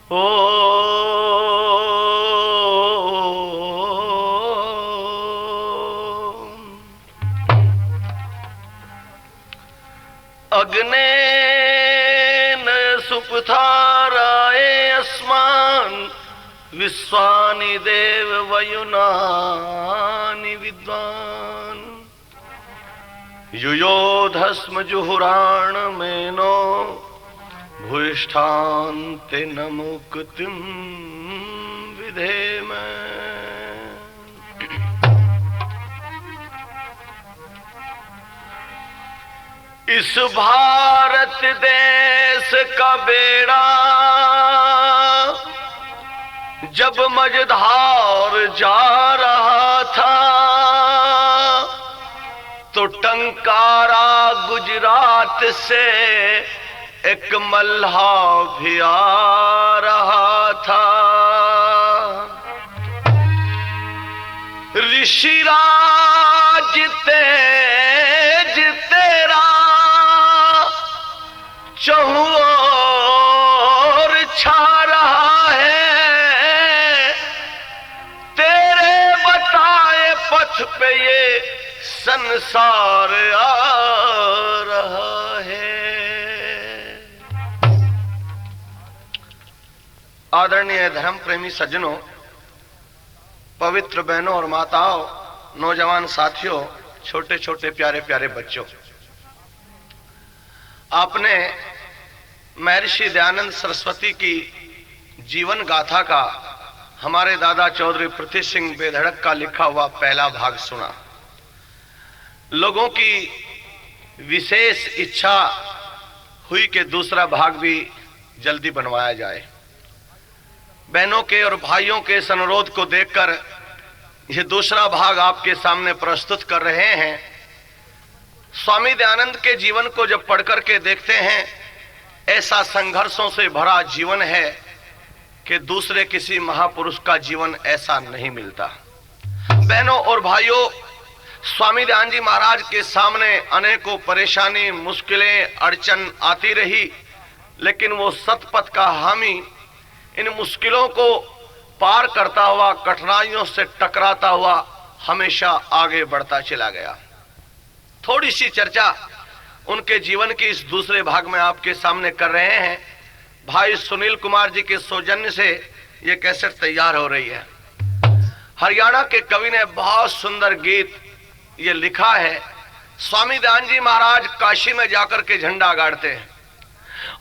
ओ अग्नेन सुपथाराय अस्मान् विश्वानि देव वयुनानि विद्वान् युयोधस्म जुहुराण मेनो भूयिष्ठान्ते न मुक्तिं विधेम। इस भारत देश का बेड़ा जब मझधार जा रहा था तो टंकारा गुजरात से एक मल्हा भी आ रहा था। ऋषिराज तेज तेरा चहुं ओर छा रहा है, तेरे बताए पथ पे ये संसार आ रहा है। आदरणीय धर्म प्रेमी सज्जनों, पवित्र बहनों और माताओं, नौजवान साथियों, छोटे छोटे प्यारे प्यारे बच्चों, आपने महर्षि दयानंद सरस्वती की जीवन गाथा का हमारे दादा चौधरी पृथ्वी सिंह बेधड़क का लिखा हुआ पहला भाग सुना। लोगों की विशेष इच्छा हुई कि दूसरा भाग भी जल्दी बनवाया जाए। बहनों के और भाइयों के इस अनुरोध को देखकर यह दूसरा भाग आपके सामने प्रस्तुत कर रहे हैं। स्वामी दयानंद के जीवन को जब पढ़कर के देखते हैं, ऐसा संघर्षों से भरा जीवन है कि दूसरे किसी महापुरुष का जीवन ऐसा नहीं मिलता। बहनों और भाइयों, स्वामी दयानंद जी महाराज के सामने अनेकों परेशानी, मुश्किलें, अड़चन आती रही, लेकिन वो सतपथ का हामी इन मुश्किलों को पार करता हुआ, कठिनाइयों से टकराता हुआ हमेशा आगे बढ़ता चला गया। थोड़ी सी चर्चा उनके जीवन की इस दूसरे भाग में आपके सामने कर रहे हैं। भाई सुनील कुमार जी के सौजन्य से ये कैसेट तैयार हो रही है। हरियाणा के कवि ने बहुत सुंदर गीत ये लिखा है। स्वामी दयानंद जी महाराज काशी में जाकर के झंडा गाड़ते हैं,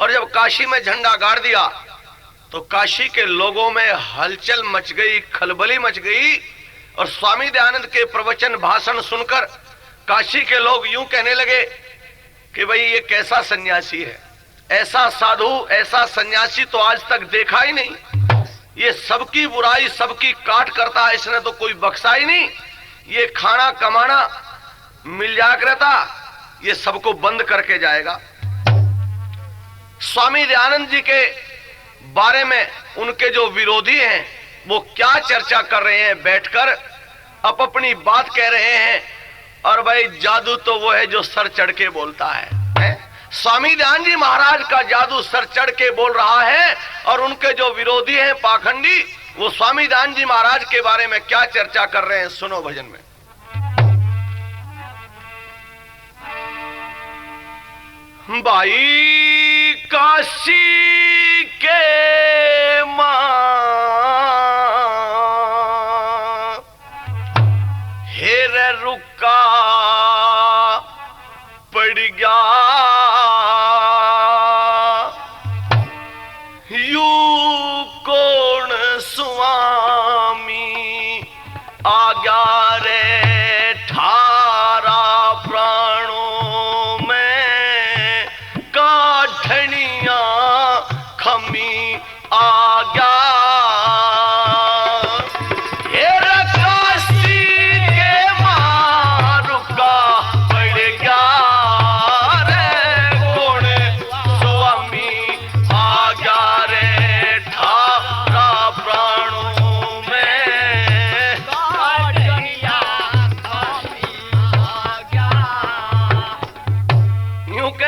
और जब काशी में झंडा गाड़ दिया तो काशी के लोगों में हलचल मच गई, खलबली मच गई, और स्वामी दयानंद के प्रवचन भाषण सुनकर काशी के लोग यूं कहने लगे कि भाई ये कैसा सन्यासी है, ऐसा साधु, ऐसा सन्यासी तो आज तक देखा ही नहीं। ये सबकी बुराई, सबकी काट करता है, इसने तो कोई बख्शा ही नहीं। ये खाना कमाना मिल जाया करता, ये सबको बंद करके जाएगा। स्वामी दयानंद जी के बारे में उनके जो विरोधी हैं वो क्या चर्चा कर रहे हैं बैठकर, अपनी बात कह रहे हैं। और भाई जादू तो वो है जो सर चढ़ के बोलता है। स्वामी दयानंद जी महाराज का जादू सर चढ़ के बोल रहा है, और उनके जो विरोधी हैं पाखंडी, वो स्वामी दयानंद जी महाराज के बारे में क्या चर्चा कर रहे हैं, सुनो भजन में। भाई काशी के मां हेर रुका पड़ गया, यू कौन स्वामी आ गया रे ठारा प्राणों में, काठनिया खमी आ गया।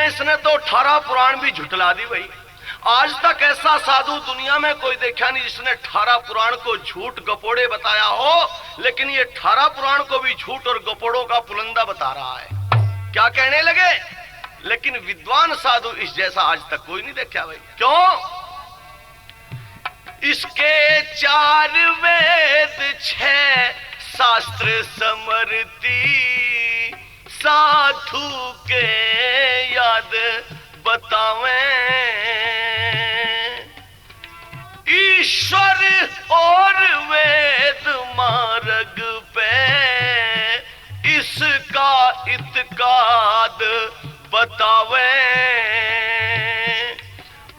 इसने तो 18 पुराण भी झुटला दी भाई। आज तक ऐसा साधु दुनिया में कोई देखा नहीं जिसने 18 पुराण को झूठ गपोड़े बताया हो, लेकिन ये 18 पुराण को भी झूठ और गपोड़ों का पुलंदा बता रहा है। क्या कहने लगे? लेकिन विद्वान साधु इस जैसा आज तक कोई नहीं देखा भाई। क्यों? इसके 4 वेद 6 शास्त्र समरती, साधु के याद बतावे, ईश्वर और वेद मार्ग पे इसका इत्काद बतावे,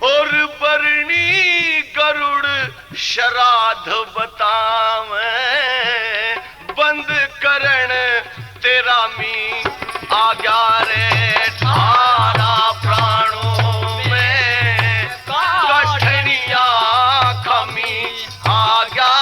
और बरनी गरुड़ श्राद्ध बतावे, बंद करण तेरा मी आज्ञा रे, थारा प्राणों में कठिनिया खमी आज्ञा।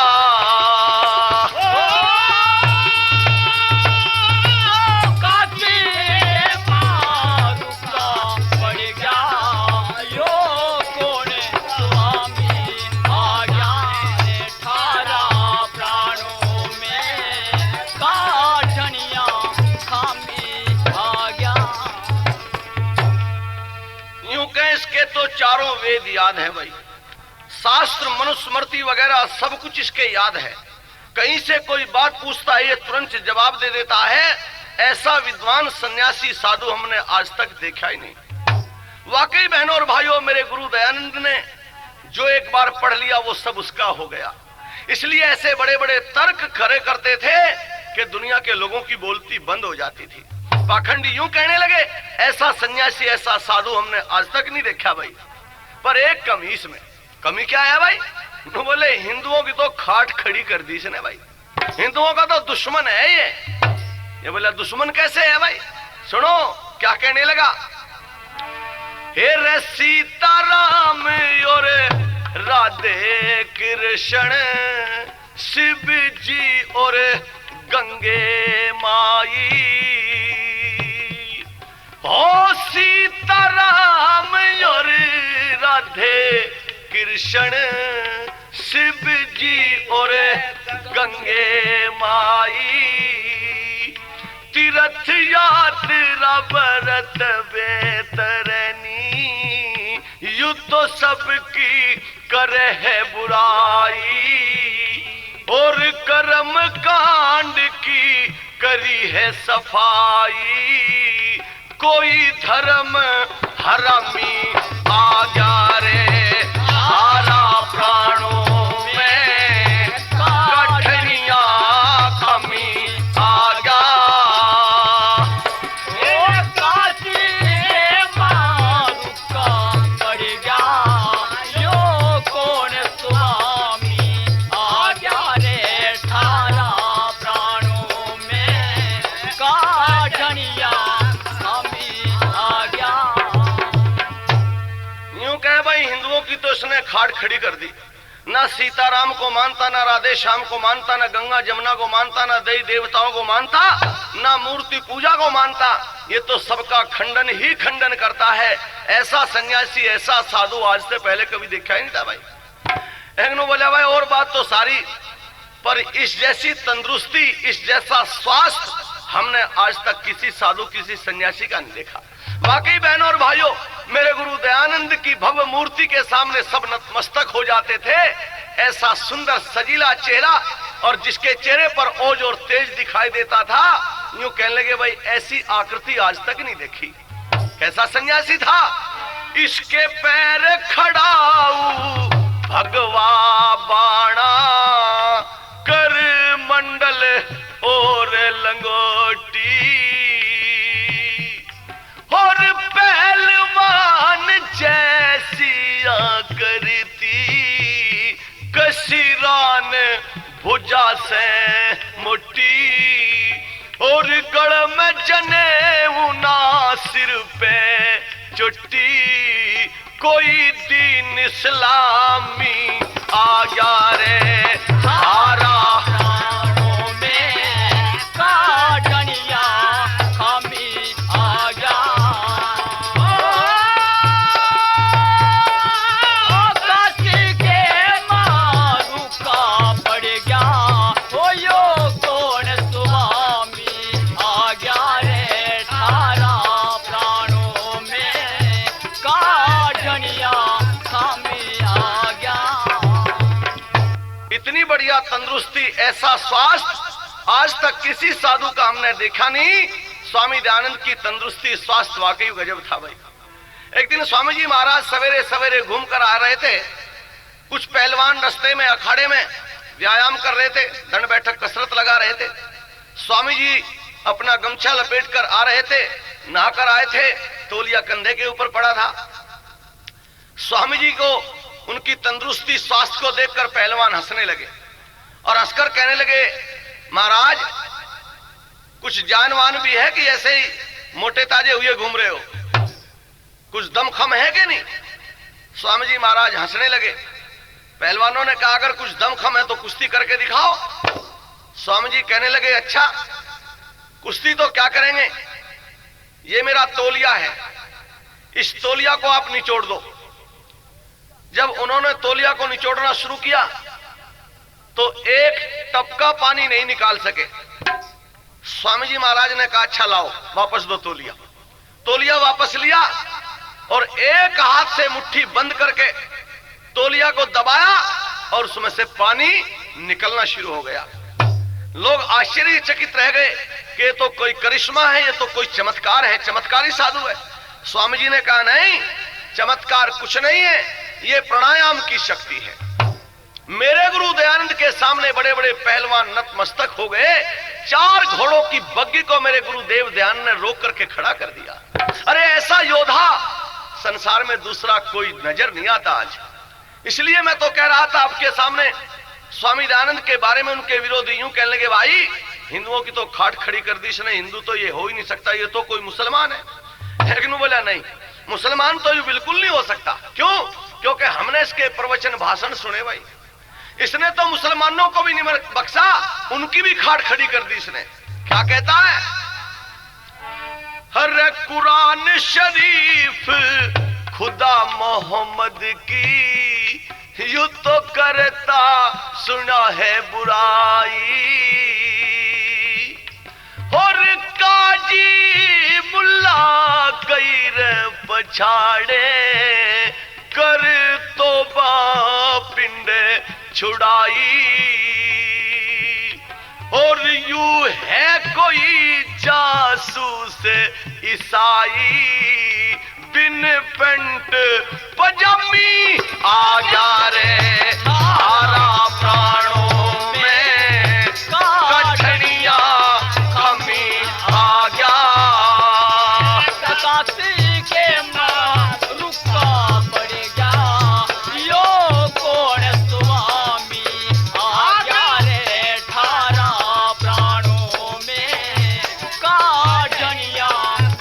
तो चारों वेद याद है भाई, शास्त्र मनुस्मृति वगैरह सब कुछ इसके याद है। कहीं से कोई बात पूछता है ये तुरंत जवाब दे देता है। ऐसा विद्वान सन्यासी साधु हमने आज तक देखा ही नहीं। वाकई बहनों और भाइयों, मेरे गुरु दयानंद ने जो एक बार पढ़ लिया वो सब उसका हो गया। इसलिए ऐसे बड़े बड़े तर्क खड़े करते थे कि दुनिया के लोगों की बोलती बंद हो जाती थी। पाखंडी यूं कहने लगे, ऐसा सन्यासी ऐसा साधु हमने आज तक नहीं देखा भाई। पर एक कमी इसमें, कमी क्या है भाई? तो बोले हिंदुओं की तो खाट खड़ी कर दी इसने भाई, हिंदुओं का तो दुश्मन है ये बोला दुश्मन कैसे है भाई? सुनो क्या कहने लगा। हे रे सीताराम और राधे कृष्ण, शिव जी और गंगे माई, ओ सीताराम और राधे कृष्ण, शिव जी और गंगे माई, तीर्थ यात्रा व्रत बेतरनी, यू तो सबकी करे है बुराई, और कर्म कांड की करी है सफाई, कोई धर्म हरामी आ जा रे, सारा प्राणों में कठिनिया खमी आ जा। तो इसने खाट खड़ी कर दी। ना सीताराम को मानता, ना राधे श्याम को मानता, ना गंगा जमुना को मानता, ना देवी देवताओं को मानता, ना मूर्ति पूजा को मानता। ये तो सबका खंडन ही खंडन करता है। ऐसा सन्यासी ऐसा साधु आज से पहले कभी देखा ही नहीं था भाई। एक बोला भाई और बात तो सारी, पर इस जैसी तंदुरुस्ती, इस जैसा स्वास्थ्य हमने आज तक किसी साधु किसी सन्यासी का नहीं देखा। वाकई बहनों और भाइयों, मेरे गुरु दयानंद की भव्य मूर्ति के सामने सब नतमस्तक हो जाते थे। ऐसा सुंदर सजीला चेहरा और जिसके चेहरे पर ओज और तेज दिखाई देता था, यूं कहने लगे भाई ऐसी आकृति आज तक नहीं देखी। कैसा सन्यासी था? इसके पैर खड़ाऊ भगवा बाणा, कर मंडल और लंगोटी, और पहलवान जैसी आकृति, कसीरान भुजा से मोटी, और गड़ में जनेऊ ना सिर पे चुट्टी, कोई दीन इस्लामी आ जा रे, सारा इतनी बढ़िया तंदुरुस्ती, ऐसा स्वास्थ्य आज तक किसी साधु का हमने देखा नहीं। स्वामी दयानंद की तंदुरुस्ती, स्वास्थ्य वाकई गजब था भाई। एक दिन स्वामी जी महाराज सवेरे सवेरे घूम कर आ रहे थे। कुछ पहलवान रास्ते में अखाड़े में व्यायाम कर रहे थे, दंड बैठक कसरत लगा रहे थे। स्वामी जी अपना गमछा लपेट कर आ रहे थे, नहाकर आए थे, तौलिया कंधे के ऊपर पड़ा था। स्वामी जी को उनकी तंदुरुस्ती, स्वास्थ्य को देखकर पहलवान हंसने लगे और हंसकर कहने लगे, महाराज कुछ जानवान भी है कि ऐसे ही मोटे ताजे हुए घूम रहे हो? कुछ दमखम है कि नहीं? स्वामी जी महाराज हंसने लगे। पहलवानों ने कहा, अगर कुछ दमखम है तो कुश्ती करके दिखाओ। स्वामी जी कहने लगे, अच्छा कुश्ती तो क्या करेंगे, ये मेरा तौलिया है, इस तौलिया को आप निचोड़ दो। जब उन्होंने तौलिया को निचोड़ना शुरू किया तो एक टपका पानी नहीं निकाल सके। स्वामी जी महाराज ने कहा, अच्छा लाओ वापस दो तौलिया। तौलिया वापस लिया और एक हाथ से मुट्ठी बंद करके तौलिया को दबाया और उसमें से पानी निकलना शुरू हो गया। लोग आश्चर्यचकित रह गए कि ये तो कोई करिश्मा है, ये तो कोई चमत्कार है, चमत्कारी साधु है। स्वामी जी ने कहा, नहीं, चमत्कार कुछ नहीं है, ये प्राणायाम की शक्ति है। मेरे गुरु दयानंद के सामने बड़े बड़े पहलवान नतमस्तक हो गए। 4 घोड़ों की बग्गी को मेरे गुरुदेव दयानंद ने रोक करके खड़ा कर दिया। अरे ऐसा योद्धा संसार में दूसरा कोई नजर नहीं आता आज। इसलिए मैं तो कह रहा था आपके सामने, स्वामी दयानंद के बारे में उनके विरोधी यूं कहने लगे, भाई हिंदुओं की तो खाट खड़ी कर दी इसने, हिंदू तो ये हो ही नहीं सकता, ये तो कोई मुसलमान है। लेकिन बोला, नहीं, मुसलमान तो ये बिल्कुल नहीं हो सकता। क्यों? क्योंकि हमने इसके प्रवचन भाषण सुने भाई। इसने तो मुसलमानों को भी नहीं बख्शा, उनकी भी खाट खड़ी कर दी इसने। क्या कहता है? हर कुरान शरीफ खुदा मोहम्मद की, यू तो करता सुना है बुराई। और काजी मुल्ला कैर पछाड़े, कर तोबा पिंड छुड़ाई। और यू है कोई जासूस ईसाई, बिन पेंट पजामी आ जा रे तारा प्राणों में, कठनिया कमी आ गया। के मां रुका पड़ गया, यो कौन स्वामी आ गया रे ठारा प्राणों में, काठनिया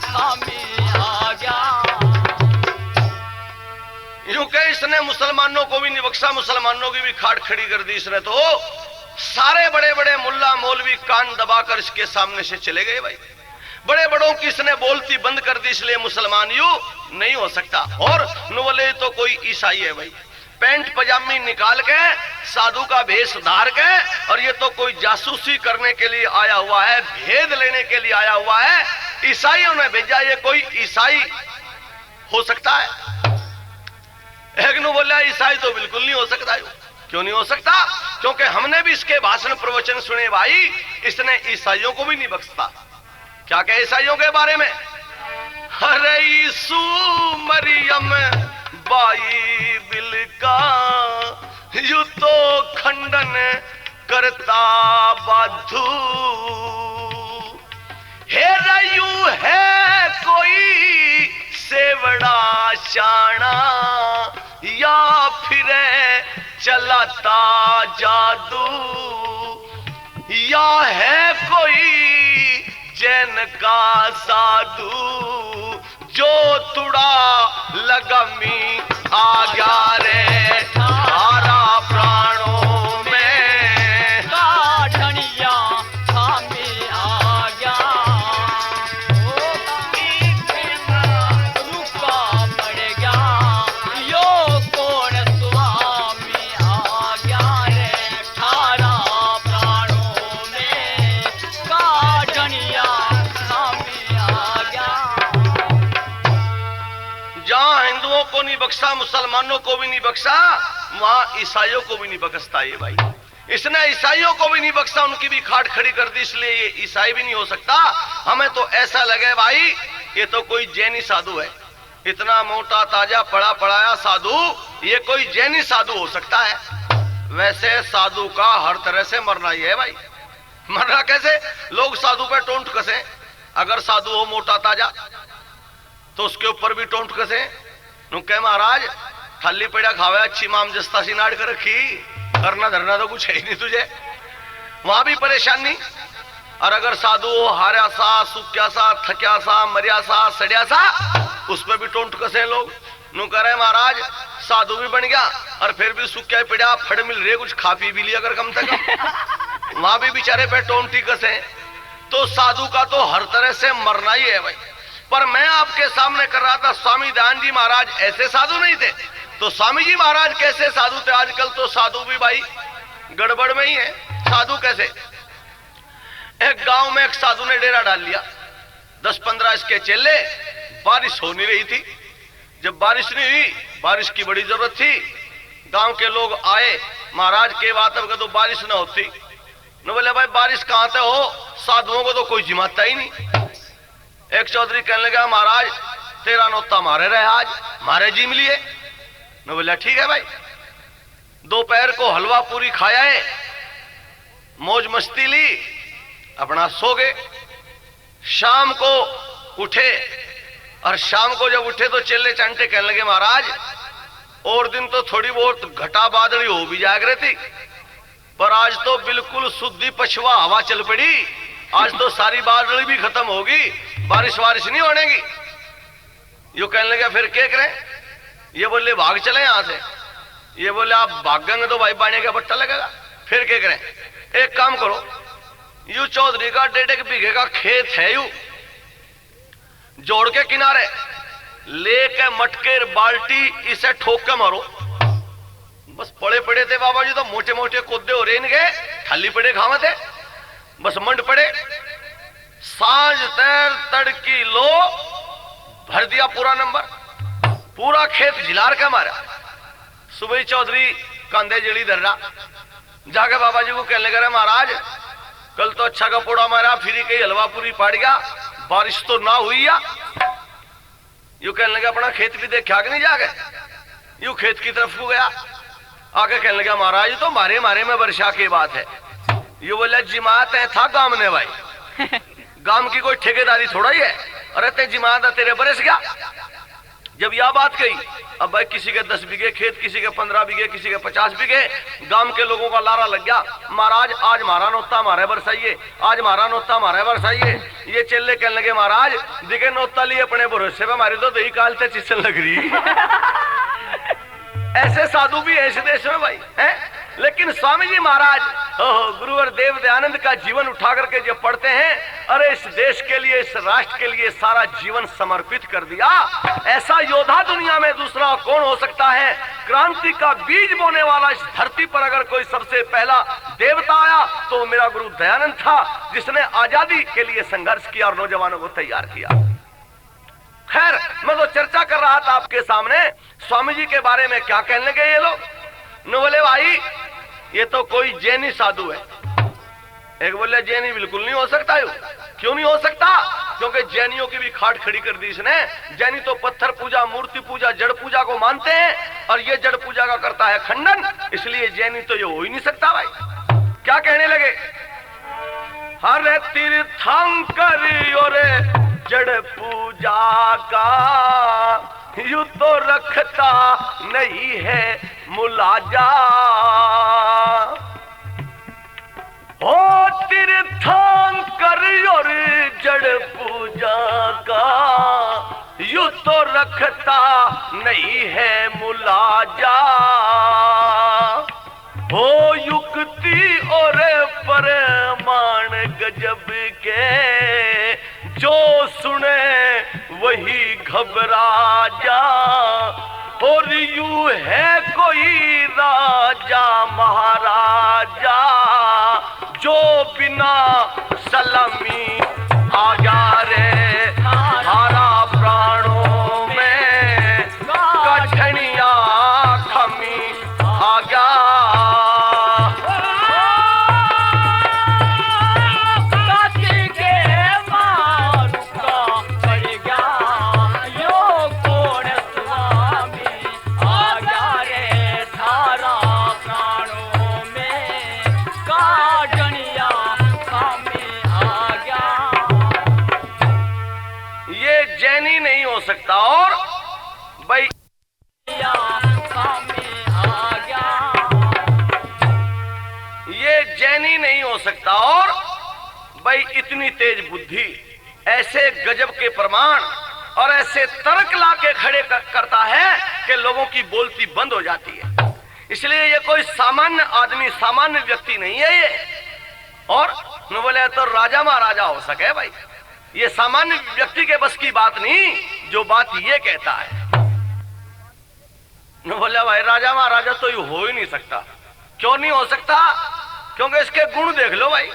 कमी आ गया। यूं कह इसने मुसलमानों को भी नहीं बख्शा, मुसलमानों की भी खाट खड़ी कर दी इसने। तो सारे बड़े बड़े मुल्ला मौलवी कान दबाकर इसके सामने से चले गए भाई। बड़े बड़ों की इसने बोलती बंद कर दी, इसलिए मुसलमान यू नहीं हो सकता। और बोले तो कोई ईसाई है भाई, पैंट पजामी निकाल के साधु का भेष धार के, और ये तो कोई जासूसी करने के लिए आया हुआ है, भेद लेने के लिए आया हुआ है, ईसाइयों ने भेजा, ये कोई ईसाई हो सकता है? एक ने बोला, ईसाई तो बिल्कुल नहीं हो सकता। क्यों नहीं हो सकता? क्योंकि हमने भी इसके भाषण प्रवचन सुने भाई, इसने ईसाइयों को भी नहीं बख्शता। क्या कहे ईसाइयों के बारे में? अरे यीशु मरियम बाइबिल का यू तो खंडन करता बाधू, हे रयू है कोई सेवड़ा शाना, या फिर चलाता जादू, या है कोई जैन का साधु, जो तुड़ा लगमी आ गया रे तारा प्राणों में, काठनिया खामी आ गया। रुका पड़ गया, यो कौन स्वामी आ गया रे ठारा प्राणों में, काठनिया खामी आ गया। जहां हिंदुओं को नहीं बख्शा, मुसलमानों को भी नहीं बख्शा, वहां ईसाइयों को भी नहीं बख्शता। ये भाई इसने ईसाइयों को भी नहीं बख्शा, उनकी भी खाट खड़ी कर दी, इसलिए ये ईसाई भी नहीं हो सकता। हमें तो ऐसा लगे भाई ये तो कोई जैनी साधु है, इतना मोटा ताजा पढ़ा पढ़ाया साधु, ये कोई जैनी साधु हो सकता है। वैसे साधु का हर तरह से मरना ही है भाई। मरना कैसे? लोग साधु पे टोंट कसे, अगर साधु हो मोटा ताजा तो उसके ऊपर भी टोंट कसे। कहे महाराज थाली पेड़ा खावे, अच्छी माम जस्ता सी नाड़ कर रखी, करना धरना तो कुछ है ही नहीं तुझे, वहां भी परेशानी। और अगर साधु हो हारा सा, सुक्या सा, थक्या सा, मरिया सा, सड़िया सा, उस पर भी टोंट कसे लोग। नु कह रहे महाराज साधु भी बन गया और फिर भी सुक्या पेड़ा फड़ मिल रहे, कुछ खा पी भी लिया अगर कम से कम, वहां भी बेचारे पे टोंटी कसे। तो साधु का तो हर तरह से मरना ही है भाई। पर मैं आपके सामने कर रहा था स्वामी दयानंद जी महाराज ऐसे साधु नहीं थे, तो स्वामी जी महाराज कैसे साधु थे? आजकल तो साधु भी भाई गड़बड़ में ही है। साधु कैसे? एक गांव में एक साधु ने डेरा डाल लिया, 10-15 इसके चेले। बारिश हो नहीं रही थी, जब बारिश नहीं हुई, बारिश की बड़ी जरूरत थी, गांव के लोग आए महाराज के बात अब तो बारिश ना होती। न बोले भाई बारिश कहां से हो, साधुओं को तो कोई जिमाता ही नहीं। एक चौधरी कहने लगा महाराज तेरा नोता मारे रहे आज, मारे जिम लिए। न बोला ठीक है भाई। दोपहर को हलवा पूरी खाया है, मौज मस्ती ली, अपना सो गए। शाम को उठे और शाम को जब उठे तो चेले चांटे कहने लगे महाराज और दिन तो थोड़ी बहुत घटा बादली हो भी जाया करती, पर आज तो बिल्कुल शुद्धि पछवा हवा चल पड़ी, आज तो सारी बादली भी खत्म होगी, बारिश वारिश नहीं होनेगी। यो कहने लगे फिर क्या करें? ये बोले भाग चले यहां से। ये बोले आप भागेंगे तो भाई पानी का बट्टा लगेगा, फिर क्या करें? एक काम करो, यू चौधरी का 1.5 बीघे का खेत है, यू जोड़ के किनारे लेके मटके बाल्टी इसे ठोक के मारो। बस पड़े पड़े थे बाबा जी तो मोटे मोटे कोदे हो रहे इनके, खाली पड़े खावे थे, बस मंड पड़े। सांझ तैर तड़की लो, भर दिया पूरा नंबर, पूरा खेत झिलार के मारा। सुबह चौधरी कांधे जड़ी धर रहा, जाके बाबा जी को कहने लगे महाराज कल तो अच्छा का पोड़ा मारा, फिर कहीं हलवा पूरी पाड़ गया, बारिश तो ना हुई या? यू कहने लगा अपना खेत भी देखा कि नहीं जाके? यू खेत की तरफ को गया, आके कहने लगा महाराज तो मारे मारे में वर्षा की बात है। यू बोला जिमात है था गांव ने भाई, गांव की कोई ठेकेदारी थोड़ा ही है। अरे ते जिमात तेरे बरस गया। जब यह बात कही, अब भाई किसी के 10 बीघे खेत, किसी के 15 बीघे, किसी के 50 बीघे, गांव के लोगों का लारा लग गया, महाराज आज मारा नोता मारे बरसाइए, आज मारा नोता मारे बरसाइए। ये चेले कहने लगे महाराज दिखे नोता लिए अपने भरोसे पे, मारी तो दही काल से चिसन लग रही। ऐसे साधु भी है इस देश में भाई हैं। लेकिन स्वामी जी महाराज गुरुवर देव दयानंद का जीवन उठा करके जो पढ़ते हैं, अरे इस देश के लिए, इस राष्ट्र के लिए सारा जीवन समर्पित कर दिया। ऐसा योद्धा दुनिया में दूसरा कौन हो सकता है? क्रांति का बीज बोने वाला इस धरती पर अगर कोई सबसे पहला देवता आया तो मेरा गुरु दयानंद था, जिसने आजादी के लिए संघर्ष किया और नौजवानों को तैयार किया। खैर मैं तो चर्चा कर रहा था आपके सामने स्वामी जी के बारे में, क्या कहने लगे ये लोग? न बोले भाई ये तो कोई जैनी साधु है। एक बोले जैनी बिल्कुल नहीं हो सकता। क्यों नहीं हो सकता? क्योंकि जैनियों की भी खाट खड़ी कर दी इसने। जैनी तो पत्थर पूजा, मूर्ति पूजा, जड़ पूजा को मानते हैं और ये जड़ पूजा का करता है खंडन, इसलिए जैनी तो ये हो ही नहीं सकता भाई। क्या कहने लगे? हर तीर्थंकर और जड़ पूजा का यू तो रखता नहीं है मुलाजा। ओ तीर्थंकर और जड़ पूजा का यू तो रखता नहीं है मुलाजा। हो युक्ति और परमाण गजब के, जो सुने वही घबरा जा। और यू है कोई राजा महाराजा, जो बिना सलामी आ जा रे हारा प्राणों में कठिनिया खमी आ गया। सकता। और भाई ये जैनी नहीं हो सकता। और भाई इतनी तेज बुद्धि, ऐसे गजब के प्रमाण और ऐसे तर्क लाके खड़े करता है कि लोगों की बोलती बंद हो जाती है। इसलिए ये कोई सामान्य आदमी, सामान्य व्यक्ति नहीं है ये। और न बोले तो राजा महाराजा हो सके भाई, ये सामान्य व्यक्ति के बस की बात नहीं जो बात ये कहता है। न बोले भाई राजा महाराजा तो ये हो ही नहीं सकता। क्यों नहीं हो सकता? क्योंकि इसके गुण देख लो भाई,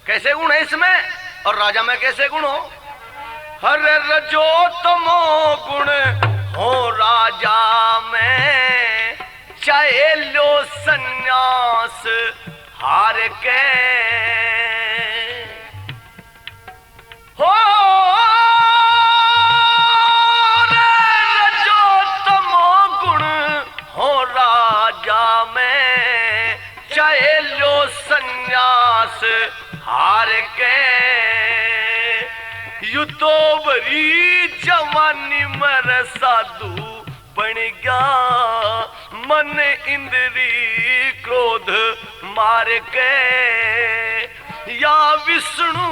कैसे गुण है इसमें और राजा में कैसे गुण हो। हर रजो तमो गुण हो राजा में, चाहे लो सन्यास हार के हो। रजो तमो गुण हो राजा में, चाहे लो सन्यास हार के। यू तो बड़ी जवानी मर साधु बन गया, मन इंद्री क्रोध मार के। या विष्णु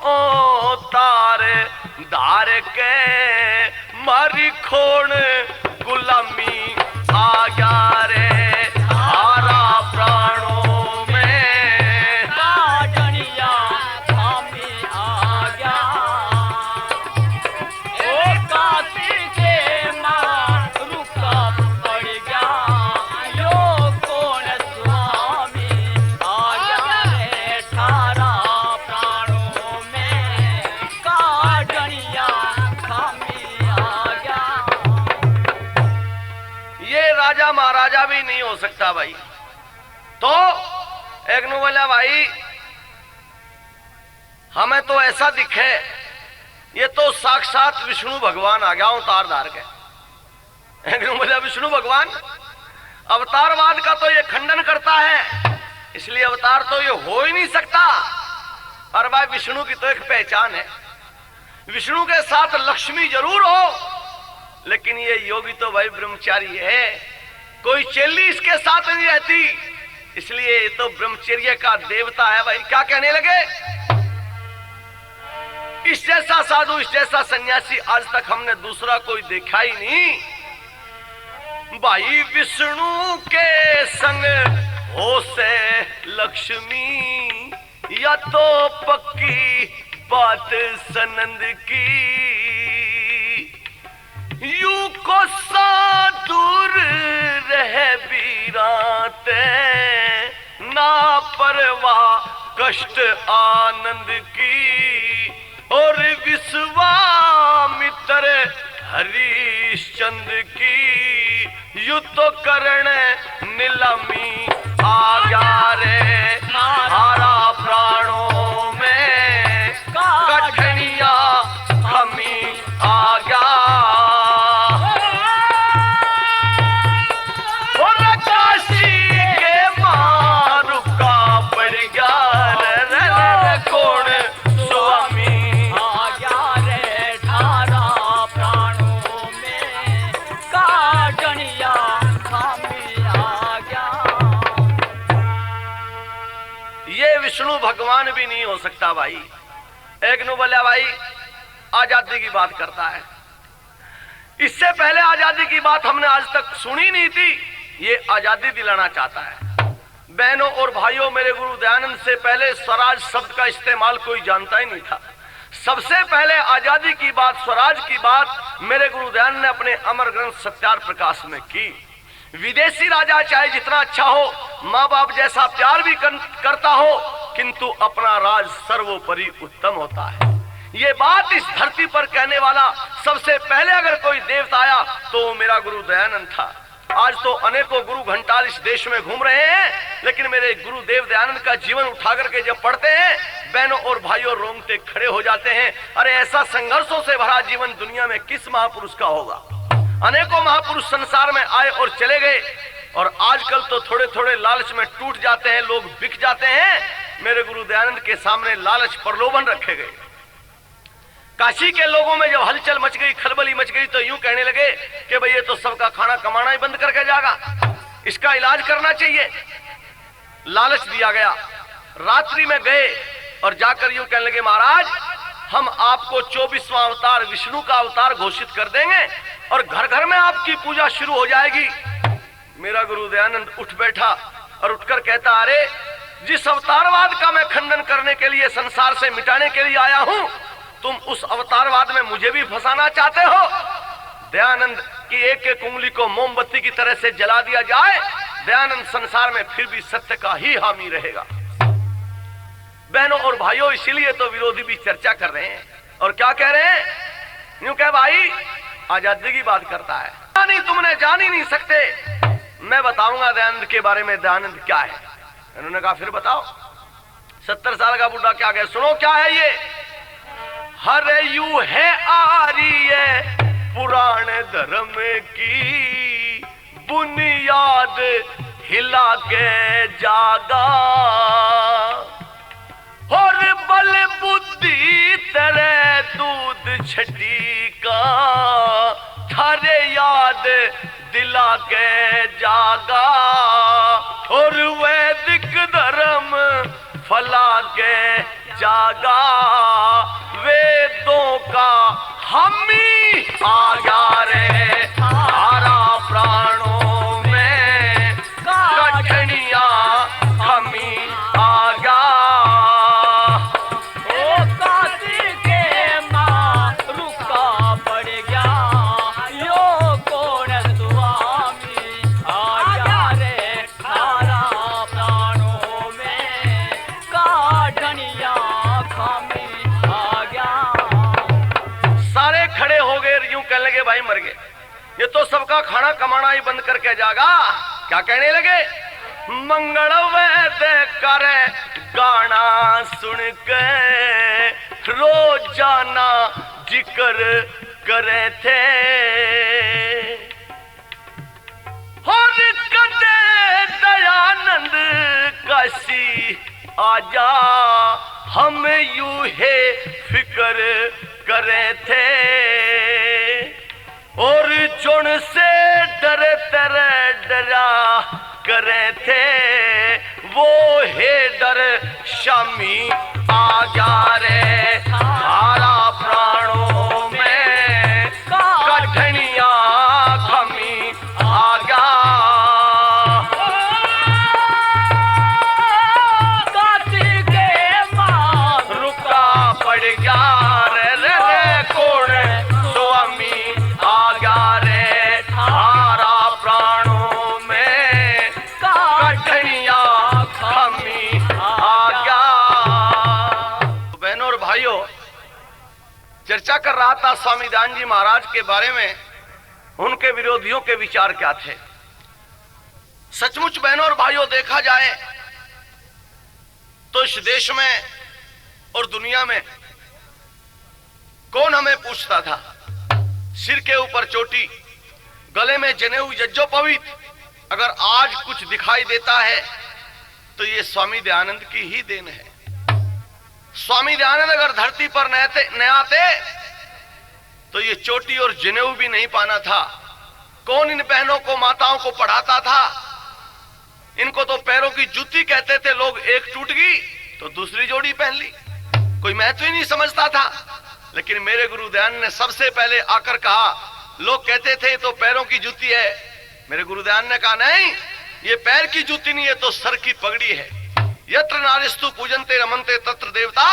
अवतार धार के, मारी खोण गुलामी आ गया रे हारा प्राणों में। काटनिया खामी आ गया, ओ काशी के माँ रुका पड़ गया। यो कौन स्वामी आ गया रे ठारा प्राणों में। काटनिया खामी आ गया। ये राजा महाराजा भी नहीं हो सकता भाई। तो एक नु बोला भाई हमें तो ऐसा दिखे ये तो साक्षात विष्णु भगवान आ गया अवतार धार के। एक नु बोला विष्णु भगवान अवतारवाद का तो ये खंडन करता है, इसलिए अवतार तो ये हो ही नहीं सकता। और भाई विष्णु की तो एक पहचान है, विष्णु के साथ लक्ष्मी जरूर हो, लेकिन ये योगी तो भाई ब्रह्मचारी है, कोई चेली इसके साथ नहीं रहती, इसलिए ये तो ब्रह्मचर्य का देवता है भाई। क्या कहने लगे? इस जैसा साधु, इस जैसा सन्यासी आज तक हमने दूसरा कोई देखा ही नहीं। भाई विष्णु के संग हो से लक्ष्मी, या तो पक्की बात सनंद की। यू को सा दूर रहे बीराते, ना परवाह कष्ट आनंद की। और विश्वामित्र हरिश्चंद्र की, यू तो करण नीलामी आ गया रे हारा प्राणों में। कठनिया हमी आ गया। विष्णु भगवान भी नहीं हो सकता भाई। एक नु बोला भाई आजादी की बात करता है, इससे पहले आजादी की बात हमने आज तक सुनी नहीं थी, ये आजादी दिलाना चाहता है। बहनों और भाइयों, मेरे गुरु दयानंद से पहले स्वराज शब्द का इस्तेमाल कोई जानता ही नहीं था। सबसे पहले आजादी की बात, स्वराज की बात मेरे गुरु दयानंद ने अपने अमर ग्रंथ सत्यार प्रकाश में की। विदेशी राजा चाहे जितना अच्छा हो, माँ बाप जैसा प्यार भी करता हो, किंतु अपना राज सर्वोपरि उत्तम होता है। ये बात इस धरती पर कहने वाला सबसे पहले अगर कोई देवता आया तो वो मेरा गुरु दयानंद था। आज तो अनेकों गुरु घंटाल इस देश में घूम रहे हैं, लेकिन मेरे गुरु देव दयानंद का जीवन उठा करके जब पढ़ते हैं, बहनों और भाइयों रोंगटे खड़े हो जाते हैं। अरे ऐसा संघर्षों से भरा जीवन दुनिया में किस महापुरुष का होगा। अनेकों महापुरुष संसार में आए और चले गए, और आजकल तो थोड़े थोड़े लालच में टूट जाते हैं, लोग बिक जाते हैं। मेरे गुरु दयानंद के सामने लालच प्रलोभन रखे गए। काशी के लोगों में जब हलचल मच गई, खलबली मच गई, तो यूं कहने लगे कि भाई ये तो सबका खाना कमाना ही बंद करके जाएगा, इसका इलाज करना चाहिए। लालच दिया गया। रात्रि में गए और जाकर यूं कहने लगे, महाराज हम आपको 24वां अवतार विष्णु का अवतार घोषित कर देंगे और घर घर में आपकी पूजा शुरू हो जाएगी। मेरा गुरु दयानंद उठ बैठा और उठकर कहता, अरे जिस अवतारवाद का मैं खंडन करने के लिए, संसार से मिटाने के लिए आया हूं, तुम उस अवतारवाद में मुझे भी फंसाना चाहते हो। दयानंद की एक एक उंगली को मोमबत्ती की तरह से जला दिया जाए, दयानंद संसार में फिर भी सत्य का ही हामी रहेगा। बहनों और भाइयों, इसीलिए तो विरोधी भी चर्चा कर रहे हैं और क्या कह रहे हैं, यूं कह भाई आजादी की बात करता है, नहीं तुमने जान ही नहीं सकते। मैं बताऊंगा दयानंद के बारे में, दयानंद क्या है। उन्होंने कहा फिर बताओ। 70 साल का बुढ़ा क्या कहे, सुनो क्या है ये। हरे यू है आर्य पुराण धर्म की बुनियाद हिला के जागा, और बल बुद्धि तेरे दूध छठी का थारे याद दिला के जागा, और वैदिक धर्म फला के जागा, वेदों का हामी आ गया रे सारा प्राणों में, कठिनिया हमी आ गया। ओ काशी के माँ रुका पड़ गया, यो कौन स्वामी आ गया रे सारा प्राणों में, काठनिया खामी आ गया। सारे खड़े हो गए, यूं कहने लगे भाई मर गए, ये तो सबका खाना कमाना ही बंद करके जागा। क्या कहने लगे, मंगल वैद करे गाना सुन के रोजाना जिक्र करे थे, और कदे दयानंद काशी आजा हम यूं है फिक्र करे थे, और जुन से डरे तेरे डरा करे थे, वो है डर शामी आ जा रे सारा प्राणों में, कठिनिया खमी आ गया। काशी के माँ रुका पड़ गया रे कौन स्वामी आ गया रे सारा प्राणों में, कठिनिया खमी आ गया। बहनों और भाइयों, चर्चा कर रहा था स्वामी दयानंद जी महाराज के बारे में, उनके विरोधियों के विचार क्या थे। सचमुच बहनों और भाइयों, देखा जाए तो इस देश में और दुनिया में कौन हमें पूछता था, सिर के ऊपर चोटी, गले में जनेऊ जज्जो पवित, अगर आज कुछ दिखाई देता है तो ये स्वामी दयानंद की ही देन है। स्वामी दयानंद अगर धरती पर न आते तो ये चोटी और जनेऊ भी नहीं पाना था। कौन इन बहनों को, माताओं को पढ़ाता था। इनको तो पैरों की जूती कहते थे लोग, एक टूट गई तो दूसरी जोड़ी पहन ली, कोई महत्व ही नहीं समझता था। लेकिन मेरे गुरु दयानंद ने सबसे पहले आकर कहा, लोग कहते थे तो पैरों की जूती है, मेरे गुरु दयानंद ने कहा नहीं, ये पैर की जूती नहीं है तो सर की पगड़ी है। यत्र नारिस्तु पूजन्ते रमन्ते तत्र देवता,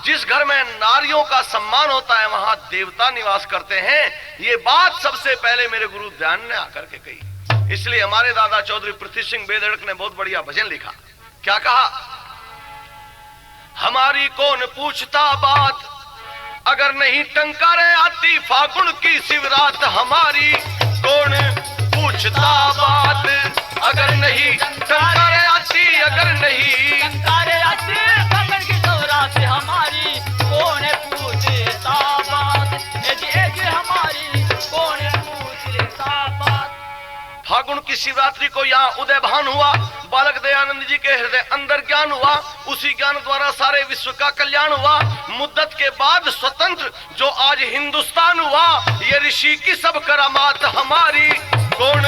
जिस घर में नारियों का सम्मान होता है वहां देवता निवास करते हैं। ये बात सबसे पहले मेरे गुरु दयानंद ने आकर के कही। इसलिए हमारे दादा चौधरी पृथ्वी सिंह बेधड़क ने बहुत बढ़िया भजन लिखा। क्या कहा, हमारी कौन पूछता बात, अगर नहीं टंकारे आती फागुन की शिवरात, हमारी कौन पूछता बात, अगर नहीं टंकारे आती, अगर नहीं टंकारे आती फागुन की शिवरात, हमारी कौन पूछता बात, हमारी कौन पूछता बात। फागुन की शिवरात्रि को यहाँ उदय भान हुआ, बालक दयानंद जी के हृदय अंदर ज्ञान हुआ, उसी ज्ञान द्वारा सारे विश्व का कल्याण हुआ। मुद्दत के बाद स्वतंत्र जो आज हिंदुस्तान हुआ, ये ऋषि की सब करामात हमारी, कौन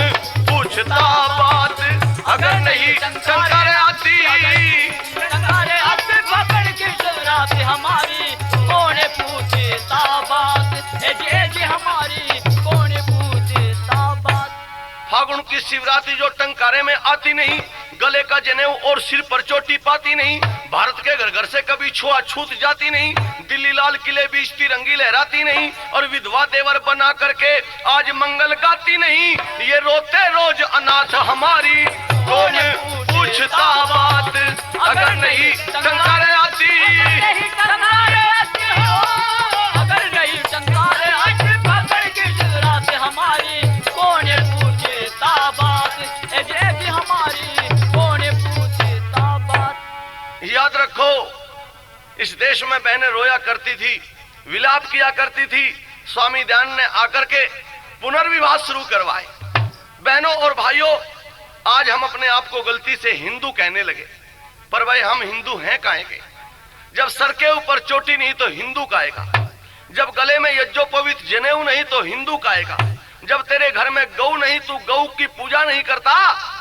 पूछता बात अगर नहीं टंकार आती। पकड़ के शिवरात्रि हमारी, कौन पूछता बात, जी हमारी कौन पूछता बात। फागुन की शिवरात्रि जो टंकारे में आती नहीं, गले का जनेऊ और सिर पर चोटी पाती नहीं, भारत के घर घर से कभी छुआछूत जाती नहीं, दिल्ली लाल किले बीच तिरंगी लहराती नहीं, और विधवा देवर बना करके आज मंगल गाती नहीं, ये रोते रोज अनाथ हमारी, कौन पूछता बात अगर नहीं टंकारे आती। अगर नहीं टंकारे आती, पकड़ के शिवरात्रि हमारी, कौन पूछता बात, जी हमारी कौन पूछता बात। याद रखो, इस देश में बहनें रोया करती थी, विलाप किया करती थी, स्वामी दयानंद ने आकर के पुनर्विवाह शुरू करवाए। बहनों और भाइयों, आज हम अपने आप को गलती से हिंदू कहने लगे, पर भाई हम हिंदू हैं काहे के? जब सर के ऊपर चोटी नहीं तो हिंदू काहे का? जब गले में यज्ञोपवीत जनेऊ नहीं तो हिंदू काहे का? जब तेरे घर में गौ नहीं, तू गौ की पूजा नहीं करता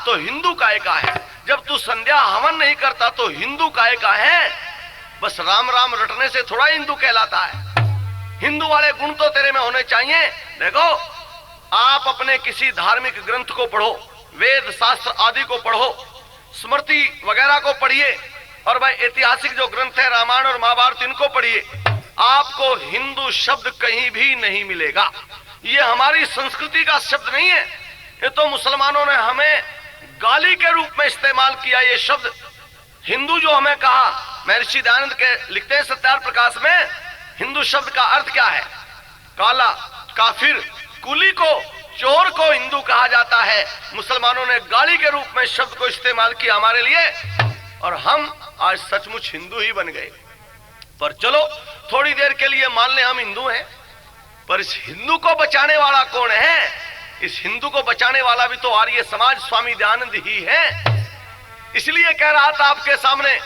तो हिंदू काहे का है? जब तू संध्या हवन नहीं करता तो हिंदू काहे का है? बस राम राम रटने से थोड़ा हिंदू कहलाता है। हिंदू वाले गुण तो तेरे में होने चाहिए। देखो, आप अपने किसी धार्मिक ग्रंथ को पढ़ो, वेद शास्त्र आदि को पढ़ो, स्मृति वगैरह को पढ़िए, और भाई ऐतिहासिक जो ग्रंथ है रामायण और महाभारत इनको पढ़िए, आपको हिंदू शब्द कहीं भी नहीं मिलेगा। ये हमारी संस्कृति का शब्द नहीं है, ये तो मुसलमानों ने हमें गाली के रूप में इस्तेमाल किया। ये शब्द हिंदू जो हमें कहा, महर्षि दयानंद के लिखते हैं सत्यार प्रकाश में, हिंदू शब्द का अर्थ क्या है? काला, काफिर, कुली को, चोर को हिंदू कहा जाता है। मुसलमानों ने गाली के रूप में शब्द को इस्तेमाल किया हमारे लिए, और हम आज सचमुच हिंदू ही बन गए। पर चलो, थोड़ी देर के लिए मान ले हम हिंदू हैं, पर इस हिंदू को बचाने वाला कौन है? इस हिंदू को बचाने वाला भी तो आर्य समाज स्वामी दयानंद ही है। इसलिए कह रहा था आपके सामने,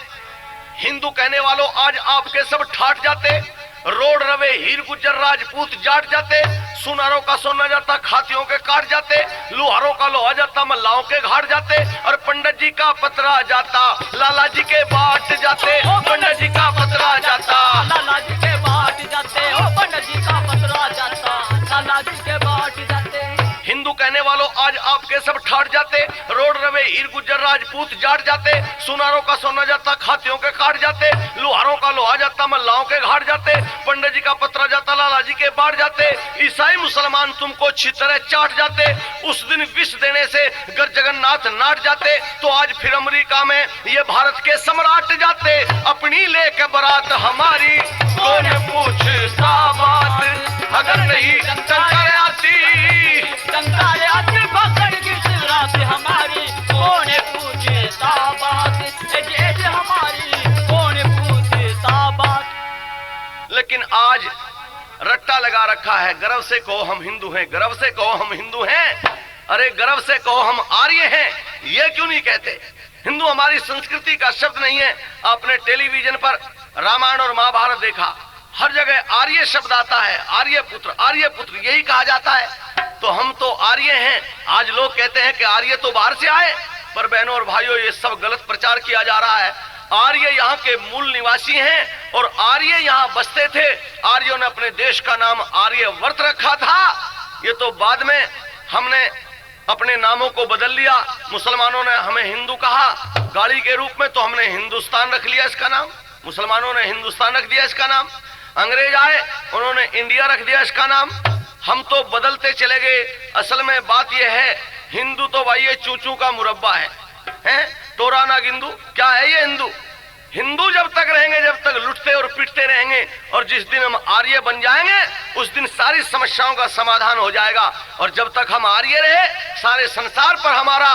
हिंदू कहने वालों आज आपके सब ठाट जाते, रोड रवे हीर गुज्जर राजपूत जाट जाते, सुनारों का सोना जाता खातियों के काट जाते, लोहारों का लोहा जाता मल्लाहों के घाट जाते, और पंडित जी का पतरा जाता लाला जी के बाट जाते। पंडित जी का पतरा जाता लाला जी के बाट जाते, ओ पंडित जी का पतरा जाता लाला जी के बाट जाते। हिंदू कहने वालों आज आपके सब ठाट जाते, रोड रवे हीर गुज्जर राजपूत जाट जाते, सुनारों का सोना जाता खातियों के काट जाते, लोहारों का लोहा जाता मल्लाहों के घाट जाते, पंडित जी का पतरा जाता लाला जी के बाढ़ जाते। ईसाई मुसलमान तुमको अच्छी तरह चाट जाते, उस दिन विष देने से गर जगन्नाथ नाट जाते, तो आज फिर अमेरिका में ये भारत के सम्राट जाते, अपनी लेके बारात हमारी, कौन पूछता बात अगर नहीं टंकार आती। टंकार आती, पकड़ की शिवरात्रि हमारी, कौन पूछता बात, जी हमारी कौन पूछता बात। लेकिन आज रट्टा लगा रखा है, गर्व से कहो हम हिंदू हैं, गर्व से कहो हम हिंदू हैं। अरे गर्व से कहो हम आर्य हैं, ये क्यों नहीं कहते? हिंदू हमारी संस्कृति का शब्द नहीं है। आपने टेलीविजन पर रामायण और महाभारत देखा, हर जगह आर्य शब्द आता है, आर्य पुत्र यही कहा जाता है। तो हम तो आर्य हैं। आज लोग कहते हैं कि आर्य तो बाहर से आए, पर बहनों और भाइयों ये सब गलत प्रचार किया जा रहा है। आर्य यहाँ के मूल निवासी हैं और आर्य यहाँ बसते थे। आर्यों ने अपने देश का नाम आर्यवर्त रखा था, ये तो बाद में हमने अपने नामों को बदल लिया। मुसलमानों ने हमें हिंदू कहा गाली के रूप में, तो हमने हिंदुस्तान रख लिया इसका नाम। मुसलमानों ने हिंदुस्तान रख दिया इसका नाम। अंग्रेज आए, उन्होंने इंडिया रख दिया इसका नाम। हम तो बदलते चले गए। असल में बात यह है, हिंदू तो भाई ये चूचू का मुरब्बा है तोरा ना गिंदू। क्या है ये हिंदू? हिंदू जब तक रहेंगे, जब तक लुटते और पीटते रहेंगे, और जिस दिन हम आर्य बन जाएंगे उस दिन सारी समस्याओं का समाधान हो जाएगा। और जब तक हम आर्य रहे, सारे संसार पर हमारा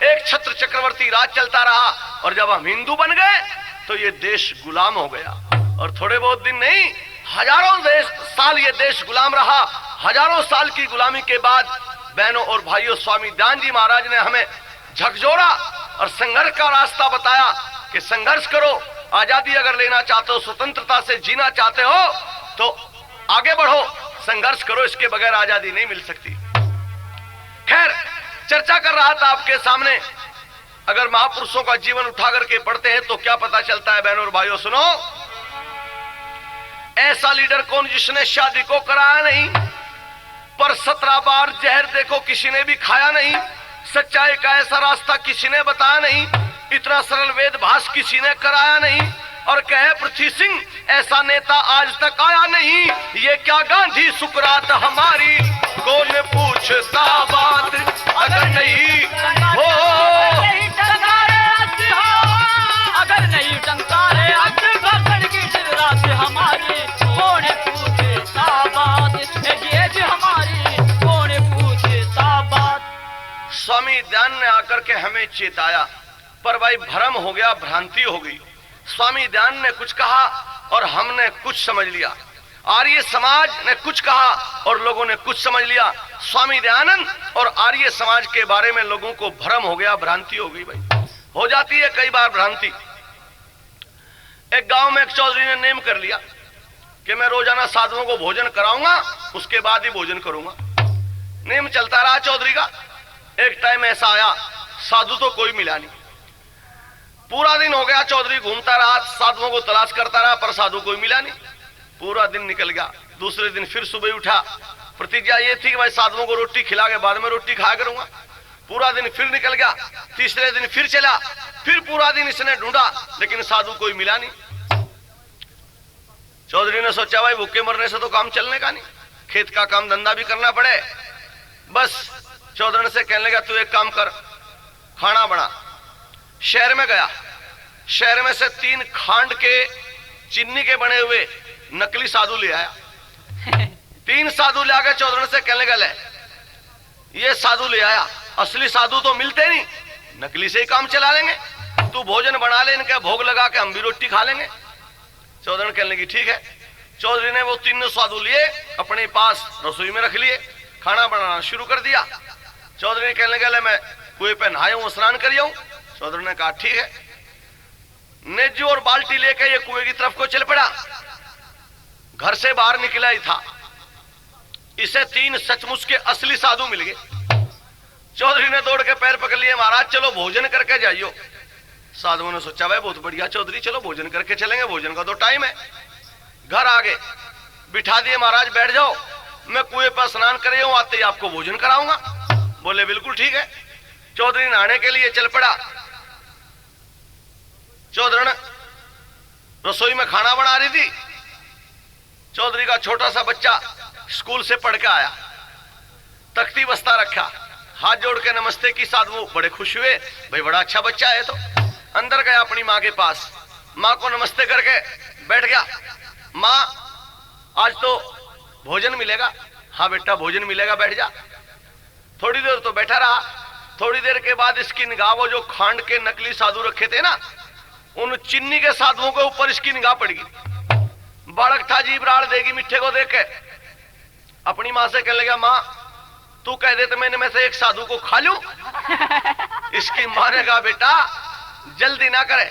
एक छत्र चक्रवर्ती राज चलता रहा। और जब हम हिंदू बन गए तो ये देश गुलाम हो गया। और थोड़े बहुत दिन नहीं, हजारों साल ये देश गुलाम रहा। हजारों साल की गुलामी के बाद बहनों और भाइयों, स्वामी दयानंद जी महाराज ने हमें झकझोरा और संघर्ष का रास्ता बताया कि संघर्ष करो, आजादी अगर लेना चाहते हो, स्वतंत्रता से जीना चाहते हो तो आगे बढ़ो, संघर्ष करो, इसके बगैर आजादी नहीं मिल सकती। खैर, चर्चा कर रहा था आपके सामने, अगर महापुरुषों का जीवन उठा करके पढ़ते हैं तो क्या पता चलता है बहनों और भाइयों। सुनो, ऐसा लीडर कौन जिसने शादी को कराया नहीं, पर 17 बार जहर देखो किसी ने भी खाया नहीं, सच्चाई का ऐसा रास्ता किसी ने बताया नहीं, इतना सरल वेद भाष किसी ने कराया नहीं, और कहे पृथ्वी सिंह ऐसा नेता आज तक आया नहीं, ये क्या गांधी सुकरात हमारी, कौन पूछता बात अगर नहीं हो, अगर नहीं टंकारे गर्दन की रात हमारी, कौन पूछता बात, ये जी हमारी कौन पूछता बात। स्वामी दयानंद ने आकर के हमें चेताया, पर भाई भ्रम हो गया, भ्रांति हो गई। स्वामी दयानंद ने कुछ कहा और हमने कुछ समझ लिया, आर्य समाज ने कुछ कहा और लोगों ने कुछ समझ लिया। स्वामी दयानंद और आर्य समाज के बारे में लोगों को भ्रम हो गया, भ्रांति हो गई। भाई हो जाती है कई बार भ्रांति। एक गांव में एक चौधरी ने नेम कर लिया कि मैं रोजाना साधुओं को भोजन कराऊंगा, उसके बाद ही भोजन करूंगा। नेम चलता रहा चौधरी का। एक टाइम ऐसा आया, साधु तो कोई मिला नहीं। पूरा दिन हो गया, चौधरी घूमता रहा, साधुओं को तलाश करता रहा, पर साधु कोई मिला नहीं। पूरा दिन निकल गया। दूसरे दिन फिर सुबह उठा, प्रतिज्ञा ये थी कि भाई साधुओं को रोटी खिला के बाद में रोटी खाया करूंगा। पूरा दिन फिर निकल गया। तीसरे दिन फिर चला, फिर पूरा दिन इसने ढूंढा, लेकिन साधु कोई मिला नहीं। चौधरी ने सोचा भाई भूखे मरने से तो काम चलने का नहीं, खेत का काम धंधा भी करना पड़े। बस चौधरी से कहने लगा, तू एक काम कर, खाना बना। शहर में गया, शहर में से 3 खांड के चीनी के बने हुए नकली साधु ले आया। 3 साधु ले आके चौधरी से कहने लगा, ये साधु ले आया, असली साधु तो मिलते नहीं, नकली से ही काम चला लेंगे, तू भोजन बना ले, इनके भोग लगा के हम भी रोटी खा लेंगे। चौधरी कहने लगी ठीक है। चौधरी ने वो 3 साधु लिए, अपने पास रसोई में रख लिए, खाना बनाना शुरू कर दिया। चौधरी कहने लगा, मैं कुएं पे नहाया, स्नान करिया। चौधरी ने कहा ठीक है। नेजू और बाल्टी लेकर ये कुएं की तरफ को चल पड़ा। घर से बाहर निकला ही था, इसे 3 सचमुच के असली साधु मिल गए। चौधरी ने दौड़ के पैर पकड़ लिए, महाराज चलो भोजन करके जाइयो। साधुओं ने सोचा भाई बहुत बढ़िया चौधरी, चलो भोजन करके चलेंगे, भोजन का तो टाइम है। घर आ गए, बिठा दिए, महाराज बैठ जाओ, मैं कुएं पर स्नान कर हूं, आते ही आपको भोजन कराऊंगा। बोले बिल्कुल ठीक है। चौधरी नहाने के लिए चल पड़ा। चौधरी ने रसोई में खाना बना रही थी। चौधरी का छोटा सा बच्चा स्कूल से पढ़ के आया, तख्ती बस्ता रखा, हाथ जोड़ के नमस्ते की। साधु बड़े खुश हुए, भाई बड़ा अच्छा बच्चा है। तो अंदर गया अपनी माँ के पास, माँ को नमस्ते करके बैठ गया। माँ आज तो भोजन मिलेगा? हाँ बेटा भोजन मिलेगा, बैठ जा। थोड़ी देर तो बैठा रहा। थोड़ी देर के बाद इसकी निगाह, वो जो खांड के नकली साधु रखे थे ना, उन चिन्नी के साधुओं के ऊपर इसकी निगाह पड़ेगी। बालक था, जीभ राड़ देगी मिठे को देख के। अपनी माँ से कहने लगा, माँ तू कह दे तो मैंने में से एक साधु को खा लूं। इसकी माँ ने कहा, बेटा जल्दी ना करे,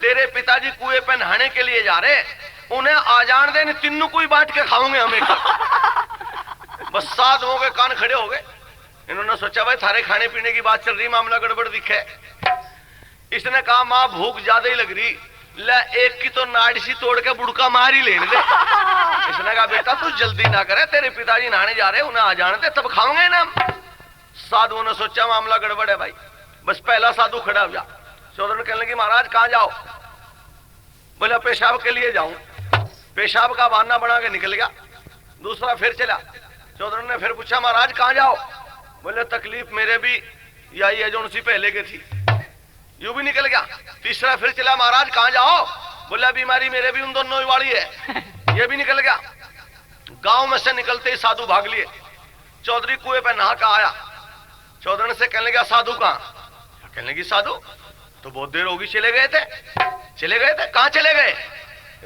तेरे पिताजी कुएं पे नहाने के लिए जा रहे, उन्हें आ जान दे, तीनों को ही बांट के खाओगे हमें। बस साधुओं के कान खड़े हो गए। इन्होंने सोचा भाई थारे खाने पीने की बात चल रही, मामला गड़बड़ दिखे। इसने कहा, माँ भूख ज्यादा ही लग रही, ले एक की तो नाड़ सी तोड़ के बुड़का मार ही लेने दे। इसने कहा, बेटा तू जल्दी ना करे, तेरे पिताजी नहाने जा रहे, उन्हें आ जाने दे, तब खाओगे ना। साधुओं ने सोचा मामला गड़बड़ है भाई। बस पहला साधु खड़ा हो जा। चौधरी कहने लगी, महाराज कहाँ जाओ? बोला पेशाब के लिए जाऊं। पेशाब का बहाना बना के निकल गया। दूसरा फिर चला। चौधरी ने फिर पूछा, महाराज कहाँ जाओ? बोले तकलीफ मेरे भी यही है जो उनसी पहले के थी, यूं भी निकल गया। तीसरा फिर चला, महाराज कहाँ जाओ? बोला बीमारी मेरे भी उन दोनों ही वाली है, ये भी निकल गया। गांव में से निकलते ही साधु भाग लिए। चौधरी कुएं पे नहा का आया। चौधरी से कहने लगा, साधु कहाँ? कहने लगी, साधु तो बहुत देर होगी चले गए थे। चले गए थे? कहाँ चले गए?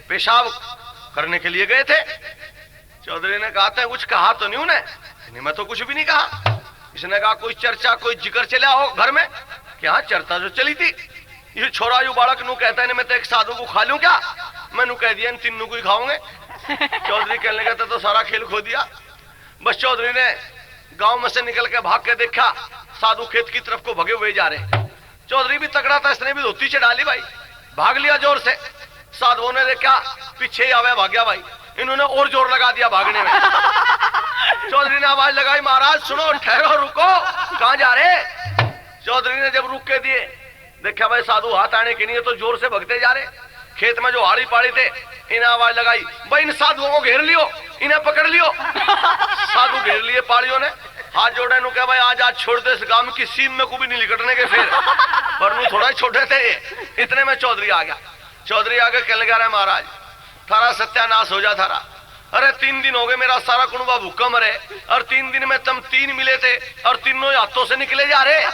पेशाब करने के लिए गए थे। चौधरी ने कहा था, कुछ कहा तो नहीं उन्हें? मैं तो कुछ भी नहीं कहा। इसने कहा कोई चर्चा कोई जिक्र चला हो घर में? क्या चर्चा जो चली थी, ये छोरा यू बालक नू कहता है मैं तो एक साधु को खा लूं क्या? मैंने कह दिया इन तीनों को ही खाओगे। चौधरी कहने लगा तो सारा खेल खो दिया। बस चौधरी ने गांव में से निकल के भाग के देखा, साधु खेत की तरफ को भगे हुए जा रहे। चौधरी भी तगड़ा था, इसने भी धोती से डाली भाई, भाग लिया जोर से। साधुओं ने देखा पीछे ही आवे भाग गया भाई, इन्होंने और जोर लगा दिया भागने में। चौधरी ने आवाज लगाई, महाराज सुनो, ठहरो, रुको, कहां जा रहे? चौधरी ने जब रुक के दिए, देखा भाई साधु हाथ आने के लिए तो जोर से भगते जा रहे। खेत में जो हाड़ी पाड़ी थे, इन्हें आवाज लगाई, भाई इन साधुओं को घेर लियो, इन्हें पकड़ लियो। साधु घेर लिए पाड़ियों ने, हाथ जोड़े नु कहा भाई आज आज छोड़ दे, इस गांव की सीम में को भी नहीं लिकटने के फिर, पर नु थोड़ा छोटे थे ये। इतने में चौधरी आ गया। चौधरी आगे कहने लगा, रहे महाराज थारा सत्यानाश हो जा थारा। अरे 3 दिन हो गए मेरा सारा कुनबा भूखा मरे, और 3 दिन में तुम 3 मिले थे और तीनों हाथों से निकले जा रहे।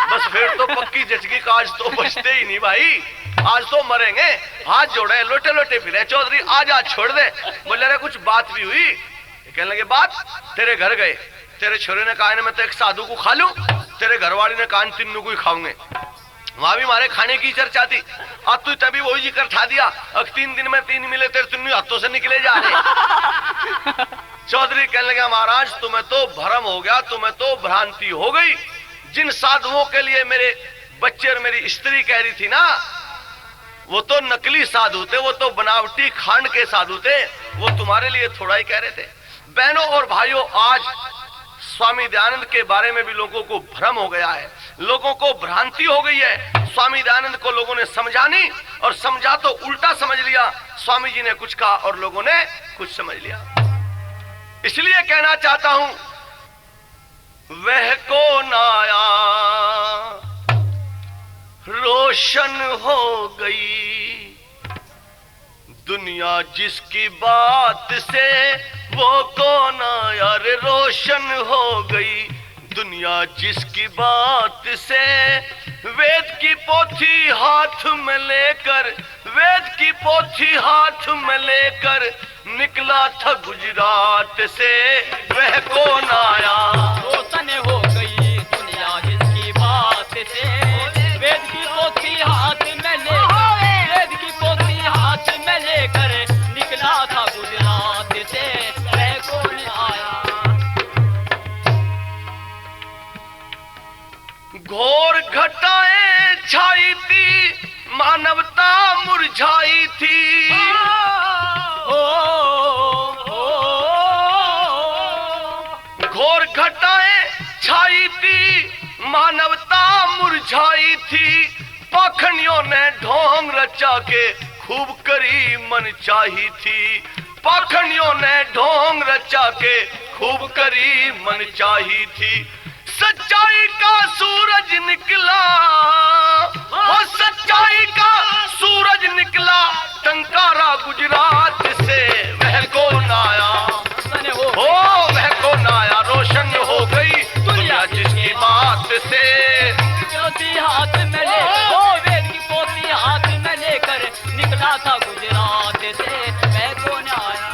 बस फिर तो पक्की जचगी का, आज तो बचते ही नहीं भाई, आज तो मरेंगे। हाथ जोड़े लोटे लोटे फिरे। चौधरी आज आज छोड़ दे। बोले अरे कुछ बात भी हुई? कहने लगे बात, तेरे घर गए, तेरे छोरे ने कहा मैं तो एक साधु को खा लूं, तेरे घरवाली ने कहा तीनों को ही खाऊंगे। वहां भी हमारे खाने की चर्चा थी, आज तू तभी वही जिक्र ठा दिया, अब 3 दिन में 3 मिले, तेरे तीनों हाथों से निकले जा रहे। चौधरी कहने लगा महाराज तुम्हें तो भ्रम हो गया, तुम्हें तो भ्रांति हो गई। जिन साधुओं के लिए मेरे बच्चे और मेरी स्त्री कह रही थी ना, वो तो नकली साधु थे, वो तो बनावटी खांड के साधु थे, वो तुम्हारे लिए थोड़ा ही कह रहे थे। बहनों और भाइयों, आज स्वामी दयानंद के बारे में भी लोगों को भ्रम हो गया है, लोगों को भ्रांति हो गई है। स्वामी दयानंद को लोगों ने समझा नहीं, और समझा तो उल्टा समझ लिया। स्वामी जी ने कुछ कहा और लोगों ने कुछ समझ लिया। इसलिए कहना चाहता हूं, वह कौन आया रोशन हो गई दुनिया जिसकी बात से, वो कौन आया रे रोशन हो गई दुनिया जिसकी बात से। वेद की पोथी हाथ में लेकर, वेद की पोथी हाथ में लेकर निकला था गुजरात से, वह कौन आया रोशन हो गई दुनिया जिसकी बात से। वेद की पोथी हाथ में लेकर, वेद की पोथी हाथ में लेकर निकला था गुजरात से, वह कौन आया। घोर घटाएं छाई थी, मानवता मुरझाई थी। घोर घटाएं छाई थी, मानवता मुरझाई थी। पाखंडियों ने ढोंग रचा के खूब करी मनचाही थी। पाखंडियों ने ढोंग रचा के खूब करी मनचाही थी। सच्चाई का सूरज निकला, वो सच्चाई का सूरज निकला टंकारा गुजरात से, वह कौन आया हो, वह कौन आया रोशन हो गई दुनिया जिसकी बात से। पोथी हाथ में लेकर, वो वेद की पोथी हाथ में लेकर निकला था गुजरात से, वह कौन आया।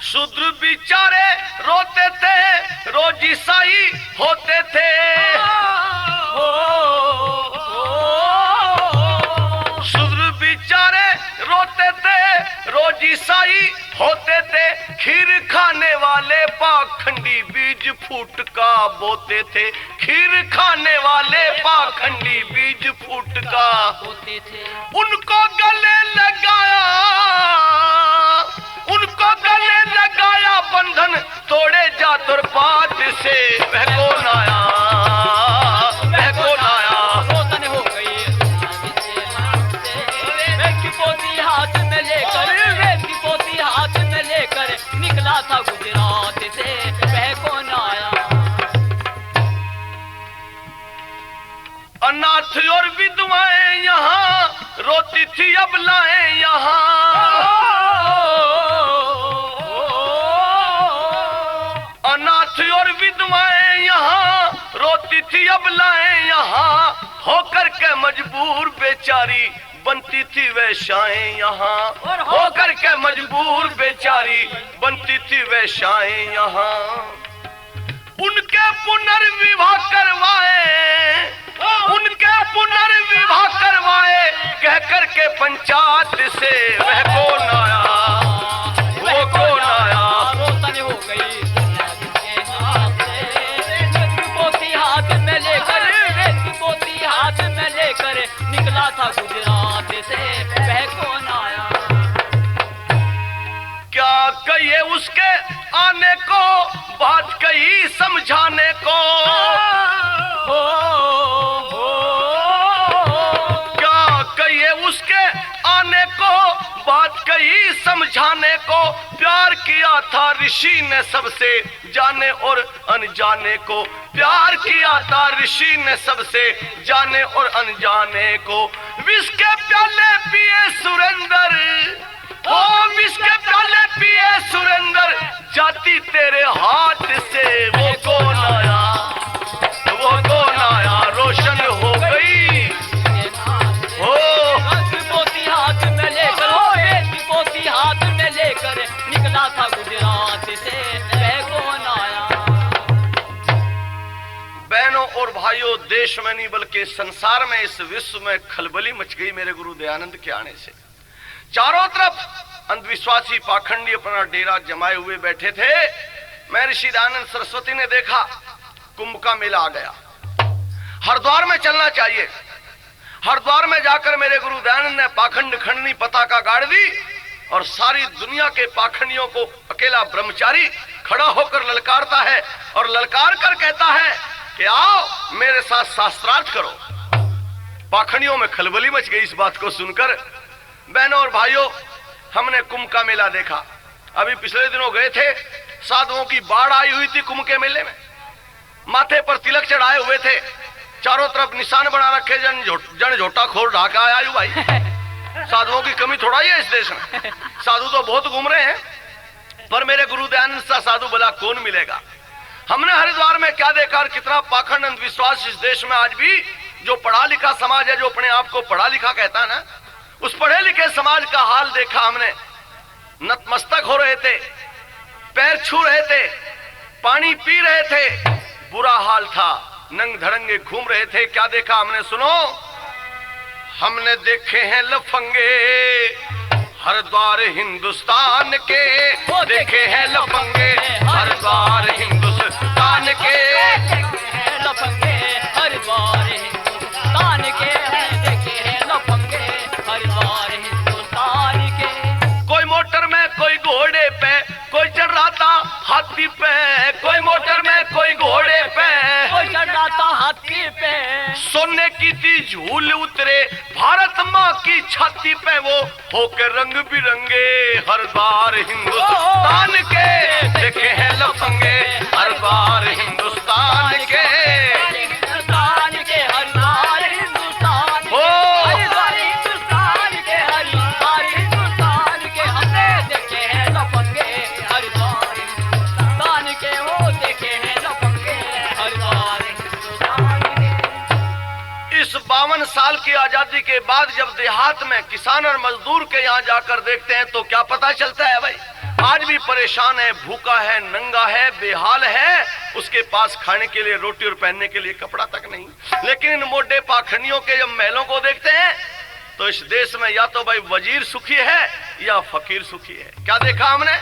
शूद्र बेचारे रोते थे, रोज ईसाई होते थे। शूद्र बेचारे रोते थे, रोज ईसाई होते थे। खीर खाने वाले पाखंडी बीज फूट का बोते थे। खीर खाने वाले पाखंडी बीज फूट का होते थे। उनको गले लगाया, उनको गले लगाया बंधन तोड़े जातुर पात से, वह कौन आया, वह कौन आया। रोशन हो गई वेद की पोथी हाथ में लेकर, वेद की पोथी हाथ में लेकर निकला था गुजरात से, वह कौन आया। अनाथ और विधवाएं यहाँ रोती थी अबलाएं यहाँ। अनाथ और विधवाएं यहाँ रोती थी अबलाएं यहाँ। होकर के मजबूर बेचारी बनती थी वैश्याएं यहाँ। होकर के मजबूर बेचारी बनती थी वैश्याएं यहाँ। उनके पुनर्विवाह करवाए, उनके पुनर्विवाह करवाए, कह करके पंचायत से वह कौन आया, वो कौन आया। रोशन हो गई जिसके हाथ से, वेद की पोथी हाथ में लेकर, वेद की पोथी हाथ में लेकर निकला था गुजरात से, वह कौन आया। क्या कहिए उसके आने को, बात कही समझाने को, क्या कहिए उसके आने को, बात कही समझाने को। प्यार किया था ऋषि ने सबसे, जाने और अनजाने को। प्यार किया था ऋषि ने सबसे, जाने और अनजाने को। विष के प्याले पिए सुरेंद्र, ओ विष के प्याले पिए सुरेंद्र, जाती तेरे हाथ से वो कौन आया, वो कौन आया। रोशन हो गई हो पोती हाथ में लेकर, हो वेद की पोती हाथ में लेकर निकला था गुजरात से, वह कौन आया। बहनों और भाइयों, देश में नहीं बल्कि संसार में, इस विश्व में खलबली मच गई मेरे गुरु दयानंद के आने से। चारों तरफ अंधविश्वासी पाखंडी अपना डेरा जमाए हुए बैठे थे। महर्षि दयानंद सरस्वती ने देखा कुंभ का मेला आ गया, हरिद्वार में चलना चाहिए। हरिद्वार में जाकर मेरे गुरु दयानंद ने पाखंड खंडनी पताका गाड़ दी और सारी दुनिया के पाखंडियों को अकेला ब्रह्मचारी खड़ा होकर ललकारता है और ललकार कर कहता है कि आओ मेरे साथ शास्त्रार्थ करो। पाखंडियों में खलबली मच गई इस बात को सुनकर। बहनों और भाइयों, हमने कुंभ का मेला देखा। अभी पिछले दिनों गए थे, साधुओं की बाढ़ आई हुई थी कुंभ के मेले में। माथे पर तिलक चढ़ाए हुए थे, चारों तरफ निशान बना रखे, जन झोटा खोल ढाका आयु भाई। साधुओं की कमी थोड़ा ही है इस देश में, साधु तो बहुत घूम रहे हैं, पर मेरे गुरु दयानंद सा साधु भला कौन मिलेगा। हमने हरिद्वार में क्या देखा और कितना पाखंड अंधविश्वास इस देश में आज भी। जो पढ़ा लिखा समाज है, जो अपने आप को पढ़ा लिखा कहता है ना, उस पढ़े लिखे समाज का हाल देखा हमने। नतमस्तक हो रहे थे, पैर छू रहे थे, पानी पी रहे थे, बुरा हाल था, नंग धड़ंगे घूम रहे थे। क्या देखा हमने, सुनो। हमने देखे हैं लफंगे हरिद्वार हिंदुस्तान के, वो देखे हैं लफंगे हरिद्वार हिंदुस्तान के, लफंगे हरिद्वार हिंदुस्तान के, देखे हैं लफंगे हरिद्वार हिंदुस्तान के। कोई मोटर में, कोई घोड़े पे, कोई चढ़ रहा था हाथी पे, कोई मोटर में, कोई घोड़े पे, कोई चढ़ रहा था हाथी पे। सोने की थी झूल उतरे भारत माँ की छाती पे, वो होकर रंग बिरंगे हरिद्वार हिंदुस्तान के, देखे हैं लफंगे हरिद्वार हिंदुस्तान के, हिंदुस्तान के हरिद्वार हिंदुस्तान हो हरिद्वार हिंदुस्तान के, हरिद्वार हिंदुस्तान के। हमने देखे हैं लफंगे हरिद्वार हिंदुस्तान के, वो देखे हैं लफंगे हरिद्वार हिंदुस्तान के। इस 52 साल की आजादी के बाद जब देहात में किसान और मजदूर के यहाँ जाकर देखते हैं तो क्या पता चलता है भाई, आज भी परेशान है, भूखा है, नंगा है, बेहाल है, उसके पास खाने के लिए रोटी और पहनने के लिए कपड़ा तक नहीं। लेकिन इन मोटे पाखंडियों के जब महलों को देखते हैं तो इस देश में या तो भाई वजीर सुखी है या फकीर सुखी है। क्या देखा हमने,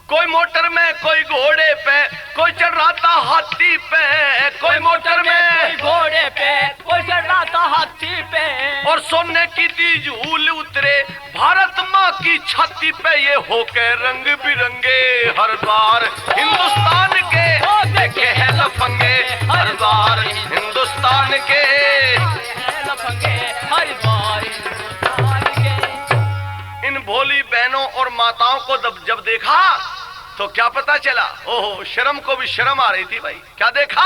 कोई मोटर में, कोई घोड़े पे, कोई चढ़ रहा था हाथी पे, कोई मोटर में, कोई घोड़े पे, कोई चढ़ रहा था हाथी पे। और सोने की दी झूल उतरे भारत माँ की छाती पे, ये होके रंग बिरंगे हरिद्वार हिंदुस्तान के, देखे हैं लफंगे हरिद्वार हिंदुस्तान के, लफंगे हरिद्वार हिंदुस्तान के। इन भोली बहनों और माताओं को जब देखा तो क्या पता चला, ओहो शर्म को भी शर्म आ रही थी भाई। क्या देखा,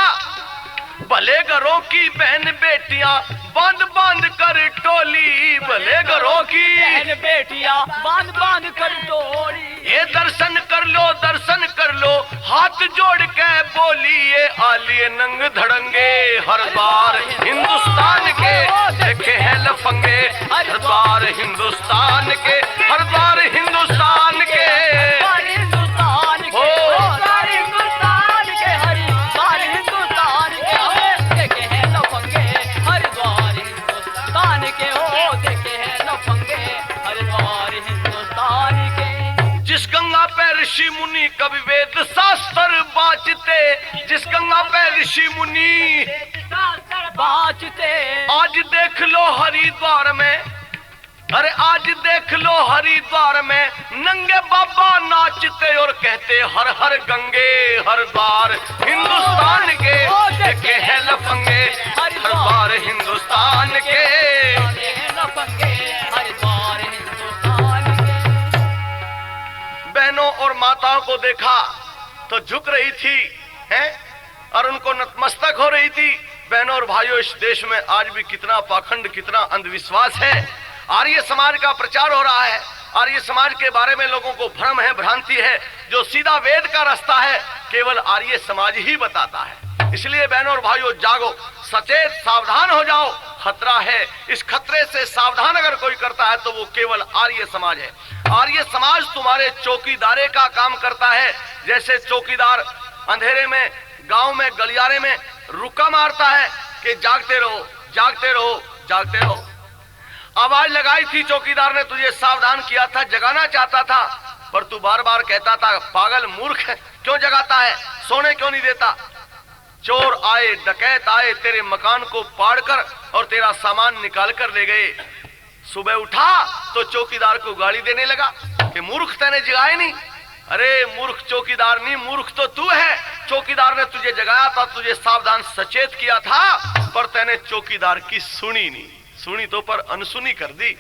भले घरों की बहन बेटियां बांध बांध कर टोली, भले घरों की बहन बेटियां बांध बांध कर टोली। ये दर्शन कर लो, दर्शन कर लो, हाथ जोड़ के बोली, ये आलिए नंग धड़ंगे हरिद्वार हिंदुस्तान के, देखे हैं लफंगे हरिद्वार हिंदुस्तान के, हरिद्वार हिंदुस्तान के, हिंदुस्तान के, हिंदुस्तान ऋषि मुनि कवि वेद शास्त्र बाचते, जिस गंगा पे ऋषि मुनि बाचते। आज देख लो हरिद्वार में, अरे आज देख लो हरिद्वार में नंगे बाबा नाचते और कहते हर हर गंगे हर द्वार हिंदुस्तान के, देखे हैं लफंगे हर द्वार हिंदुस्तान के। बहनों और माताओं को देखा तो झुक रही थी हैं और उनको नतमस्तक हो रही थी। बहनों और भाइयों, इस देश में आज भी कितना पाखंड, कितना अंधविश्वास है। आर्य समाज का प्रचार हो रहा है। आर्य समाज के बारे में लोगों को भ्रम है, भ्रांति है। जो सीधा वेद का रास्ता है केवल आर्य समाज ही बताता है। इसलिए बहनों और भाइयों, जागो, सचेत, सावधान हो जाओ, खतरा है। इस खतरे से सावधान अगर कोई करता है तो वो केवल आर्य समाज है। आर्य समाज तुम्हारे चौकीदारे का काम करता है। जैसे चौकीदार अंधेरे में, गांव में, गलियारे में रुका मारता है कि जागते रहो, जागते रहो, जागते रहो। आवाज लगाई थी चौकीदार ने, तुझे सावधान किया था, जगाना चाहता था, पर तू बार बार कहता था पागल मूर्ख है, क्यों जगाता है, सोने क्यों नहीं देता। चोर आए, डकैत आए, तेरे मकान को पाड़कर और तेरा सामान निकाल कर ले गए। सुबह उठा तो चौकीदार को गाली देने लगा कि मूर्ख, तैने जगाए नहीं। अरे मूर्ख चौकीदार नहीं, मूर्ख तो तू है। चौकीदार ने तुझे जगाया था, तुझे सावधान सचेत किया था, पर तैने चौकीदार की सुनी नहीं, सुनी तो पर अनसुनी कर दी।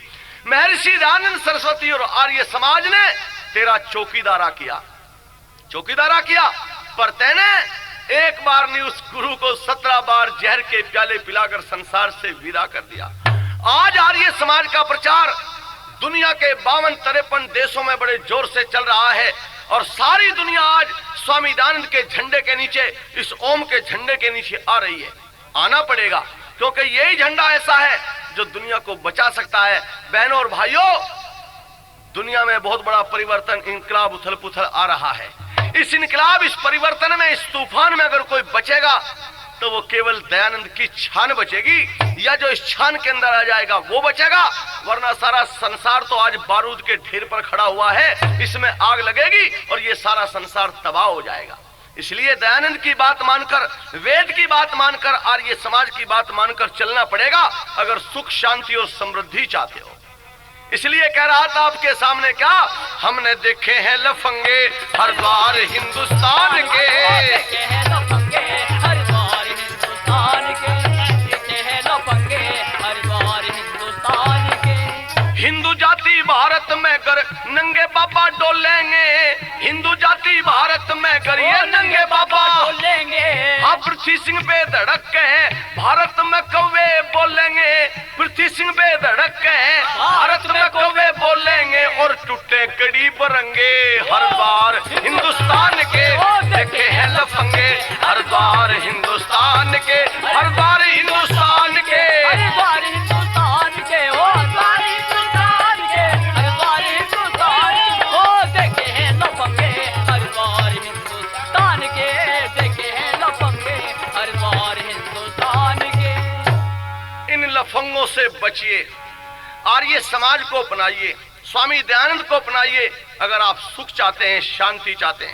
महर्षि दयानंद सरस्वती और आर्य समाज ने तेरा चौकीदारा किया, चौकीदारा किया, पर तैने एक बार नहीं, उस गुरु को 17 बार जहर के प्याले पिलाकर संसार से विदा कर दिया। आज आर्य समाज का प्रचार दुनिया के 52-53 देशों में बड़े जोर से चल रहा है और सारी दुनिया आज स्वामी दयानंद के झंडे के नीचे, इस ओम के झंडे के नीचे आ रही है। आना पड़ेगा, क्योंकि यही झंडा ऐसा है जो दुनिया को बचा सकता है। बहनों और भाइयों, दुनिया में बहुत बड़ा परिवर्तन, इनकलाब, उथल पुथल आ रहा है। इस इनकलाब, इस परिवर्तन में, इस तूफान में अगर कोई बचेगा तो वो केवल दयानंद की छान बचेगी, या जो इस छान के अंदर आ जाएगा वो बचेगा। वरना सारा संसार तो आज बारूद के ढेर पर खड़ा हुआ है, इसमें आग लगेगी और ये सारा संसार तबाह हो जाएगा। इसलिए दयानंद की बात मानकर, वेद की बात मानकर, आर्य समाज की बात मानकर चलना पड़ेगा अगर सुख, शांति और समृद्धि चाहते हो। इसलिए कह रहा था आपके सामने, क्या हमने देखे हैं लफंगे हर द्वार हिंदुस्तान के, हिंदू जाति भारत में गर नंगे बाबा डोलेंगे, हिंदू जाति भारत में गर ये नंगे बाबा डोलेंगे। हाँ, पृथ्वी सिंह पे धड़क के भारत में कौवे बोलेंगे, पृथ्वी सिंह पे धड़क के भारत में कौवे बोलेंगे, और टूटे कड़ी बरंगे हर बार हिंदुस्तान के, देखे हैं लफंगे हर बार हिंदुस्तान के, हर बार हिंदुस्तान के, हर बार हिंदुस्तान के, ओ लफंगों से बचिए, आर्य समाज को अपनाइए, स्वामी दयानंद को अपनाइए। अगर आप सुख चाहते हैं, शांति चाहते हैं।